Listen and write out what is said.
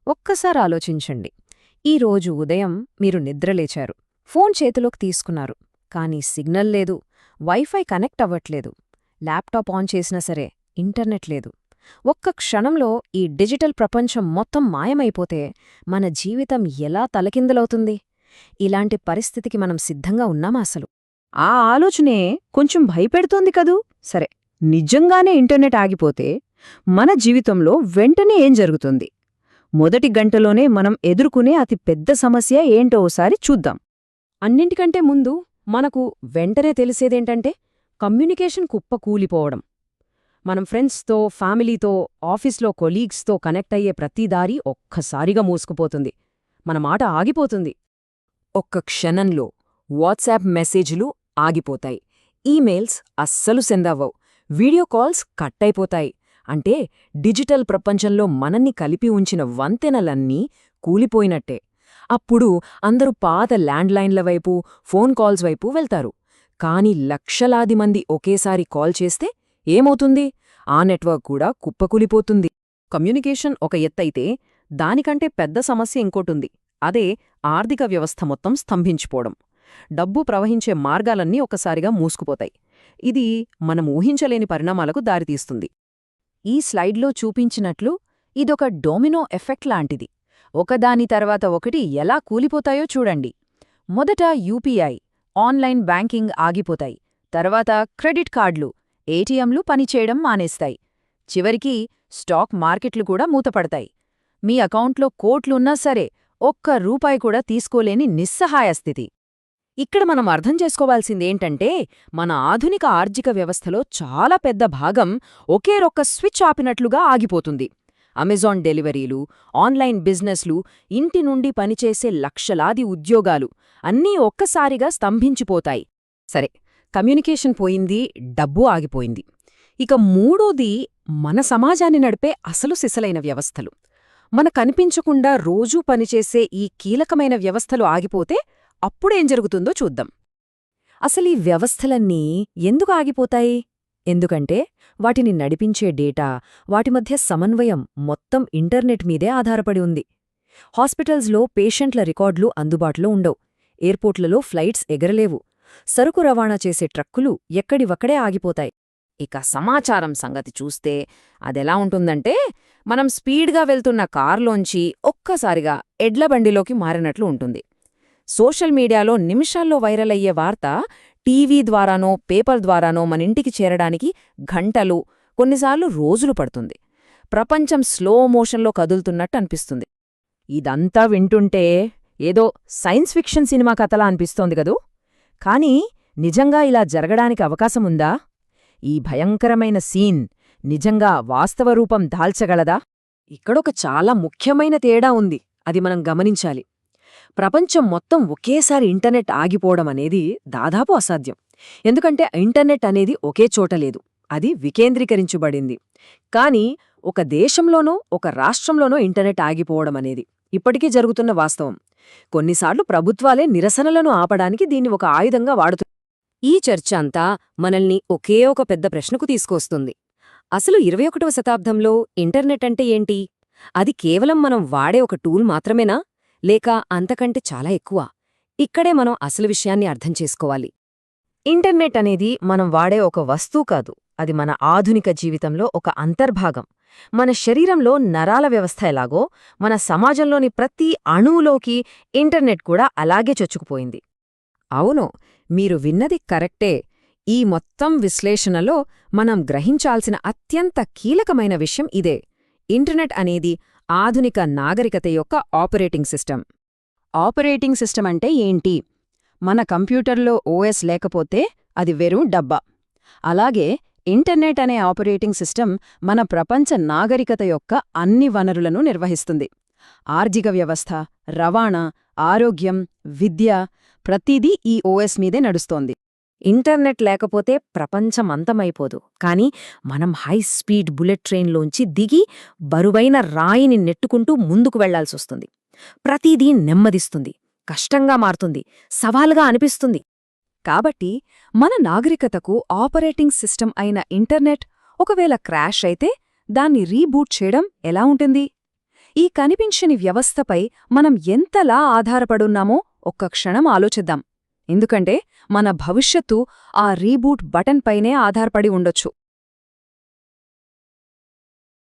ఒక్కసారి ఆలోచించండి. ఈరోజు ఉదయం మీరు నిద్రలేచారు, ఫోన్ చేతిలోకి తీసుకున్నారు, కానీ సిగ్నల్ లేదు, వైఫై కనెక్ట్ అవ్వట్లేదు. ల్యాప్టాప్ ఆన్ చేసినా సరే ఇంటర్నెట్ లేదు. ఒక్క క్షణంలో ఈ డిజిటల్ ప్రపంచం మొత్తం మాయమైపోతే మన జీవితం ఎలా తలకిందులవుతుంది? ఇలాంటి పరిస్థితికి మనం సిద్ధంగా ఉన్నామా అసలు? ఆ ఆలోచనే కొంచెం భయపెడుతోంది కదూ. సరే, నిజంగానే ఇంటర్నెట్ ఆగిపోతే మన జీవితంలో వెంటనే ఏం జరుగుతుంది? మొదటి గంటలోనే మనం ఎదుర్కొనే అతి పెద్ద సమస్య ఏంటో ఓసారి చూద్దాం. అన్నింటికంటే ముందు మనకు వెంటనే తెలిసేదేంటంటే కమ్యూనికేషన్ కుప్పకూలిపోవడం. మనం ఫ్రెండ్స్తో, ఫ్యామిలీతో, ఆఫీస్లో కొలీగ్స్తో కనెక్ట్ అయ్యే ప్రతి దారి ఒక్కసారిగా మూసుకుపోతుంది. మన మాట ఆగిపోతుంది. ఒక్క క్షణంలో వాట్సాప్ మెసేజ్లు ఆగిపోతాయి, ఈమెయిల్స్ అస్సలు సెందవ్వవు, వీడియో కాల్స్ కట్ అయిపోతాయి. అంటే డిజిటల్ ప్రపంచంలో మనల్ని కలిపి ఉంచిన వంతెనలన్నీ కూలిపోయినట్టే. అప్పుడు అందరూ పాత ల్యాండ్లైన్ల వైపు, ఫోన్ కాల్స్ వైపు వెళ్తారు. కాని లక్షలాది మంది ఒకేసారి కాల్ చేస్తే ఏమవుతుంది? ఆ నెట్వర్క్ కూడా కుప్పకూలిపోతుంది. కమ్యూనికేషన్ ఒక ఎత్తైతే దానికంటే పెద్ద సమస్య ఇంకోటుంది. అదే ఆర్థిక వ్యవస్థ మొత్తం స్తంభించిపోవడం. డబ్బు ప్రవహించే మార్గాలన్నీ ఒకసారిగా మూసుకుపోతాయి. ఇది మనం ఊహించలేని పరిణామాలకు దారితీస్తుంది. ఈ స్లైడ్లో చూపించినట్లు ఇదొక డొమినో ఎఫెక్ట్ లాంటిది. ఒకదాని తర్వాత ఒకటి ఎలా కూలిపోతాయో చూడండి. మొదట యూపీఐ, ఆన్లైన్ బ్యాంకింగ్ ఆగిపోతాయి. తర్వాత క్రెడిట్ కార్డులు, ఏటీఎంలు పనిచేయడం మానేస్తాయి. చివరికి స్టాక్ మార్కెట్లు కూడా మూతపడతాయి. మీ అకౌంట్లో కోట్లున్నా సరే ఒక్క రూపాయి కూడా తీసుకోలేని నిస్సహాయ స్థితి. ఇక్కడ మనం అర్థం చేసుకోవాల్సిందేంటంటే మన ఆధునిక ఆర్థిక వ్యవస్థలో చాలా పెద్ద భాగం ఒకేరొక్క స్విచ్ ఆపినట్లుగా ఆగిపోతుంది. అమెజాన్ డెలివరీలు, ఆన్లైన్ బిజినెస్లు, ఇంటి నుండి పనిచేసే లక్షలాది ఉద్యోగాలు అన్నీ ఒక్కసారిగా స్తంభించిపోతాయి. సరే, కమ్యూనికేషన్ పోయింది, డబ్బు ఆగిపోయింది. ఇక మూడోది మన సమాజాన్ని నడిపే అసలు సిసలైన వ్యవస్థలు. మన కనిపించకుండా రోజూ పనిచేసే ఈ కీలకమైన వ్యవస్థలు ఆగిపోతే అప్పుడేం జరుగుతుందో చూద్దాం. అసలీ వ్యవస్థలన్నీ ఎందుకు ఆగిపోతాయి? ఎందుకంటే వాటిని నడిపించే డేటా, వాటి మధ్య సమన్వయం మొత్తం ఇంటర్నెట్ మీదే ఆధారపడి ఉంది. హాస్పిటల్స్లో పేషెంట్ల రికార్డులు అందుబాటులో ఉండవు, ఎయిర్పోర్ట్లలో ఫ్లైట్స్ ఎగరలేవు, సరుకు రవాణా చేసే ట్రక్కులు ఎక్కడివక్కడే ఆగిపోతాయి. ఇక సమాచారం సంగతి చూస్తే అదెలా ఉంటుందంటే మనం స్పీడ్గా వెళ్తున్న కార్లోంచి ఒక్కసారిగా ఎడ్లబండిలోకి మారినట్లు ఉంటుంది. సోషల్ మీడియాలో నిమిషాల్లో వైరల్ అయ్యే వార్త టీవీ ద్వారానో, పేపర్ ద్వారానో మనింటికి చేరడానికి గంటలు, కొన్నిసార్లు రోజులు పడుతుంది. ప్రపంచం స్లో మోషన్లో కదులుతున్నట్టు అనిపిస్తుంది. ఇదంతా వింటుంటే ఏదో సైన్స్ ఫిక్షన్ సినిమా కథలా అనిపిస్తోంది కదూ. కానీ నిజంగా ఇలా జరగడానికి అవకాశముందా? ఈ భయంకరమైన సీన్ నిజంగా వాస్తవ రూపం దాల్చగలదా? ఇక్కడొక చాలా ముఖ్యమైన తేడా ఉంది, అది మనం గమనించాలి. ప్రపంచం మొత్తం ఒకేసారి ఇంటర్నెట్ ఆగిపోవడం అనేది దాదాపు అసాధ్యం. ఎందుకంటే ఇంటర్నెట్ అనేది ఒకే చోట లేదు, అది వికేంద్రీకరించబడింది. కానీ ఒక దేశంలోనో, ఒక రాష్ట్రంలోనో ఇంటర్నెట్ ఆగిపోవడం అనేది ఇప్పటికీ జరుగుతున్న వాస్తవం. కొన్నిసార్లు ప్రభుత్వాలే నిరసనలను ఆపడానికి దీన్ని ఒక ఆయుధంగా వాడుతున్నాయి. ఈ చర్చ అంతా మనల్ని ఒకే ఒక పెద్ద ప్రశ్నకు తీసుకొస్తుంది. అసలు 21వ శతాబ్దంలో ఇంటర్నెట్ అంటే ఏంటి? అది కేవలం మనం వాడే ఒక టూల్ మాత్రమేనా, లేక అంతకంటే చాలా ఎక్కువ? ఇక్కడే మనం అసలు విషయాన్ని అర్థం చేసుకోవాలి. ఇంటర్నెట్ అనేది మనం వాడే ఒక వస్తువు కాదు, అది మన ఆధునిక జీవితంలో ఒక అంతర్భాగం. మన శరీరంలో నరాల వ్యవస్థ ఎలాగో, మన సమాజంలోని ప్రతి అణువులోకి ఇంటర్నెట్ కూడా అలాగే చొచ్చుకుపోయింది. అవును, మీరు విన్నది కరెక్టే. ఈ మొత్తం విశ్లేషణలో మనం గ్రహించాల్సిన అత్యంత కీలకమైన విషయం ఇదే. ఇంటర్నెట్ అనేది ఆధునిక నాగరికత యొక్క ఆపరేటింగ్ సిస్టమ్. ఆపరేటింగ్ సిస్టమ్ అంటే ఏంటి? మన కంప్యూటర్లో ఓఎస్ లేకపోతే అది వెறுం డబ్బా. అలాగే ఇంటర్నెట్ అనే ఆపరేటింగ్ సిస్టమ్ మన ప్రపంచ నాగరికత యొక్క అన్ని వనరులను నిర్వహిస్తుంది. ఆర్థిక వ్యవస్థ, రవాణా, ఆరోగ్యం, విద్య ప్రతిదీ ఈ ఓఎస్ మీదే నడుస్తోంది. ఇంటర్నెట్ లేకపోతే ప్రపంచం అంతమైపోదు. కానీ మనం హై స్పీడ్ బుల్లెట్ ట్రైన్లోంచి దిగి బరువైన రాయిని నెట్టుకుంటూ ముందుకు వెళ్లాల్సొస్తుంది. ప్రతిదీ నెమ్మదిస్తుంది, కష్టంగా మారుతుంది, సవాలుగా అనిపిస్తుంది. కాబట్టి మన నాగరికతకు ఆపరేటింగ్ సిస్టమ్ అయిన ఇంటర్నెట్ ఒకవేళ క్రాష్ అయితే దాన్ని రీబూట్ చేయడం ఎలా ఉంటుంది? ఈ కనిపించని వ్యవస్థపై మనం ఎంతలా ఆధారపడున్నామో ఒక్క క్షణం ఆలోచిద్దాం. ఎందుకంటే మన భవిష్యత్తు ఆ రీబూట్ బటన్ పైనే ఆధారపడి ఉండొచ్చు.